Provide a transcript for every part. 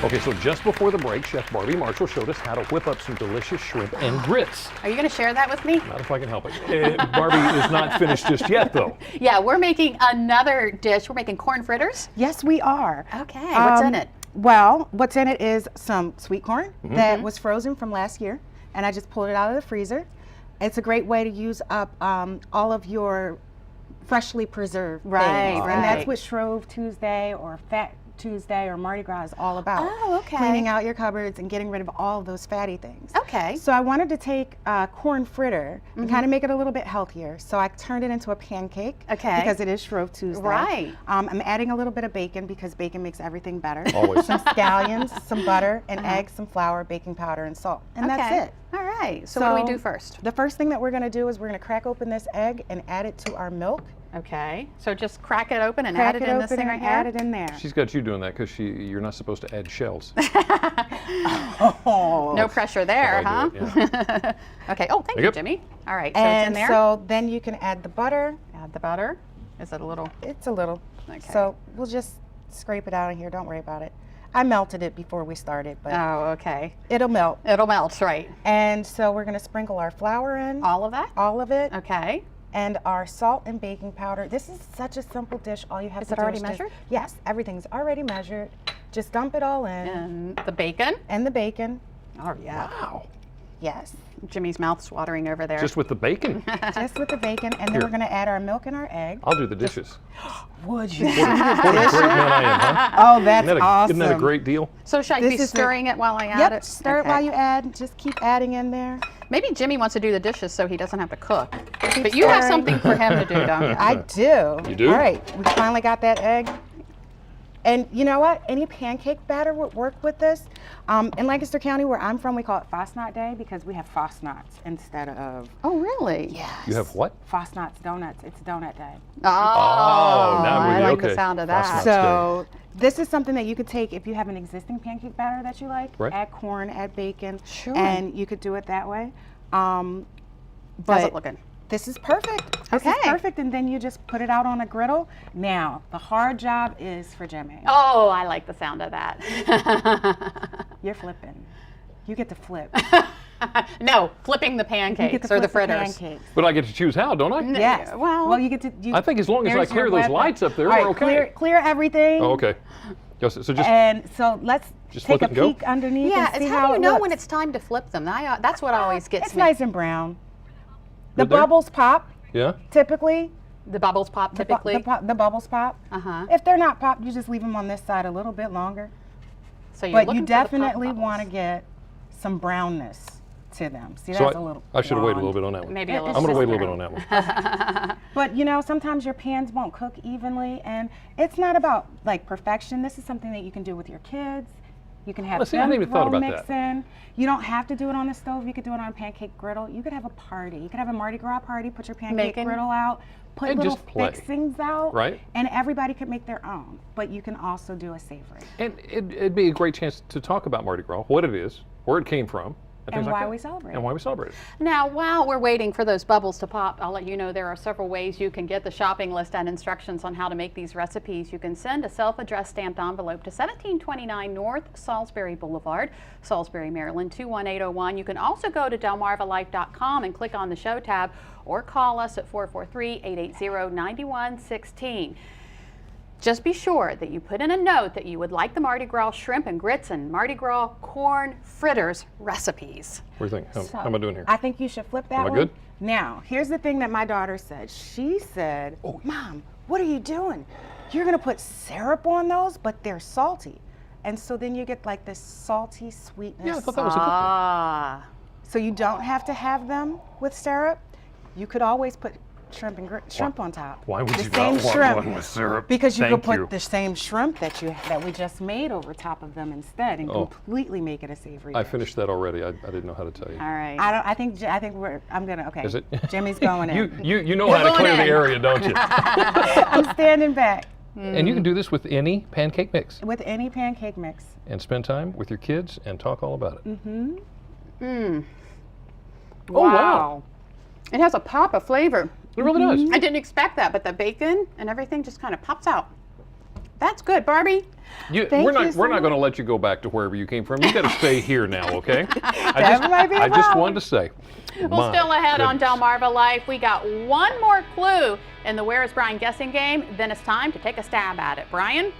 Okay, so just before the break, Chef Barbie Marshall showed us how to whip up some delicious shrimp and grits. Are you going to share that with me? Not if I can help it. Barbie is not finished just yet, though. Yeah, we're making another dish. We're making corn fritters. Yes, we are. Okay, what's in it? Well, what's in it is some sweet corn that was frozen from last year, and I just pulled it out of the freezer. It's a great way to use up all of your freshly preserved things. And that's what Shrove Tuesday or Fat Tuesday or Mardi Gras is all about. Oh, okay. Cleaning out your cupboards and getting rid of all of those fatty things. Okay. So I wanted to take a corn fritter and kind of make it a little bit healthier. So I turned it into a pancake. Okay. Because it is Shrove Tuesday. Right. I'm adding a little bit of bacon because bacon makes everything better. Always. Some scallions, some butter, an egg, some flour, baking powder, and salt. And that's it. All right. So what do we do first? The first thing that we're going to do is we're going to crack open this egg and add it to our milk. Okay. So just crack it open and add it in this thing right here? Add it in there. She's got you doing that because you're not supposed to add shells. No pressure there, huh? Yeah. Okay. Oh, thank you, Jimmy. All right. So and it's in there. so then you can add the butter. Add the butter. Is it a little? It's a little. Okay. So we'll just scrape it out of here. Don't worry about it. I melted it before we started, but Oh, okay. it'll melt. It'll melt, right? And so we're going to sprinkle our flour in. All of that? All of it. Okay. And our salt and baking powder. This is such a simple dish. All you have Is to it do already is just- measured? Yes, everything's already measured. Just dump it all in. And the bacon. And the bacon. Oh, yeah. Wow. Yes. Jimmy's mouth's watering over there. Just with the bacon? Just with the bacon. And then we're going to add our milk and our egg. I'll do the dishes. Would you? What a great man I am, huh? Oh, that's awesome. Isn't that a great deal? So should I This be is stirring it while I add Yep, it? stir it Okay. while you add. Just keep adding in there. Maybe Jimmy wants to do the dishes so he doesn't have to cook. But you have stirring. something for him to do, don't you? I do. You do? All right, we finally got that egg. And you know what? Any pancake batter would work with this. In Lancaster County, where I'm from, we call it Fosnot Day because we have Fosnots instead of. Oh, really? Yes. You have what? Fosnots donuts. It's donut day. Oh, now I we- like okay. the sound of Fosnots. that. So this is something that you could take if you have an existing pancake batter that you like. Right. Add corn, add bacon, Sure. and you could do it that way. How's But it looking? this is perfect. This is Okay. perfect, and then you just put it out on a griddle. Now, the hard job is for Jimmy. Oh, I like the sound of that. You're flipping. You get to flip. No, flipping the You get pancakes to or the flip fritters. pancakes. But I get to choose how, don't I? Yes. well- you get to. I think as long as I there's clear your those weapon. lights up there, All right, we're okay. Clear everything. Oh, okay. Yes, so just And so let's Just take flip a it and go? peek underneath Yeah, and see it's how do you it know looks. when it's time to flip them? That's what always gets It's me. nice and brown. The Good there? bubbles pop yeah. typically. The bubbles pop The bu- typically. the bubbles pop. Uh-huh. If they're not popped, you just leave them on this side a little bit longer. So you're But looking you for the pop definitely bubbles. want to get some brownness to them. See, So that's a little. I should have waited a blonde. little bit on that one. Maybe a It's little. I'm going to wait a bit little bit on that one. But you know, sometimes your pans won't cook evenly, and it's not about like perfection. This is something that you can do with your kids. You can have Well, see, I them hadn't even thought throw about mix that. in. You don't have to do it on the stove. You could do it on a pancake griddle. You could have a party. You could have a Mardi Gras party. Put your pancake Making- griddle out. Put And little just play. fixings out. Right. And everybody could make their own. But you can also do a savory. And it'd be a great chance to talk about Mardi Gras, what it is, where it came from, And things like why that. we celebrate And it. why we celebrate it. Now, while we're waiting for those bubbles to pop, I'll let you know there are several ways you can get the shopping list and instructions on how to make these recipes. You can send a self-addressed stamped envelope to 1729 North Salisbury Boulevard, Salisbury, Maryland, 21801. You can also go to delmarvalife.com and click on the show tab or call us at 443-880-9116. Just be sure that you put in a note that you would like the Mardi Gras shrimp and grits and Mardi Gras corn fritters recipes. What do you think? How So, am I doing here? I think you should flip that Am I one. good? Now, here's the thing that my daughter said. She said, Oh. Mom, what are you doing? You're going to put syrup on those, but they're salty. And so then you get like this salty sweetness. Yeah, I thought that was a good thing. Ah. So you don't have to have them with syrup. You could always put shrimp and shrimp on top. Why would the you same not want shrimp, one with syrup? Because you Thank could put you. the same shrimp that we just made over top of them instead, and Oh. completely make it a savory. I dish. finished that already. I didn't know how to tell you. All right. I think I'm gonna. Okay. Is it? Jimmy's going in. You know how to going clear the in. area, don't you? I'm standing back And you can do this with any pancake mix with any pancake mix. and spend time with your kids and talk all about it. Mm. Oh, wow. It has a pop of flavor. It really does. I didn't expect that, but the bacon and everything just kind of pops out. That's good, Barbie. Thank we're you not so we're not much. going to let you go back to wherever you came from. You got to stay here now, okay? That might be a I just problem. wanted to say. Well, still ahead on goodness. Delmarva Life. We got one more clue in the Where is Brian guessing game. Then it's time to take a stab at it. Brian?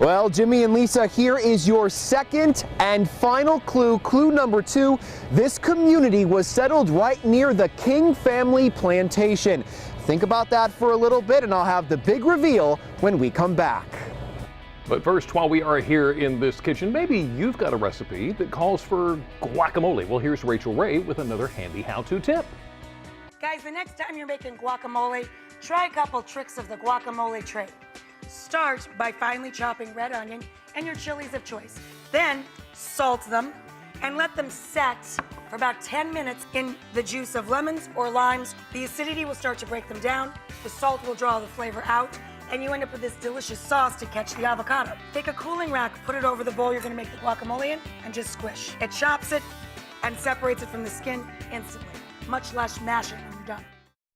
Well, Jimmy and Lisa, here is your second and final clue. Clue number 2. This community was settled right near the King family plantation. Think about that for a little bit, and I'll have the big reveal when we come back. But first, while we are here in this kitchen, maybe you've got a recipe that calls for guacamole. Well, here's Rachel Ray with another handy how-to tip. Guys, the next time you're making guacamole, try a couple tricks of the guacamole tray. Start by finely chopping red onion and your chilies of choice. Then salt them and let them set for about 10 minutes in the juice of lemons or limes. The acidity will start to break them down. The salt will draw the flavor out, and you end up with this delicious sauce to catch the avocado. Take a cooling rack, put it over the bowl you're gonna make the guacamole in, and just squish. It chops it and separates it from the skin instantly, much less mash it when you're done.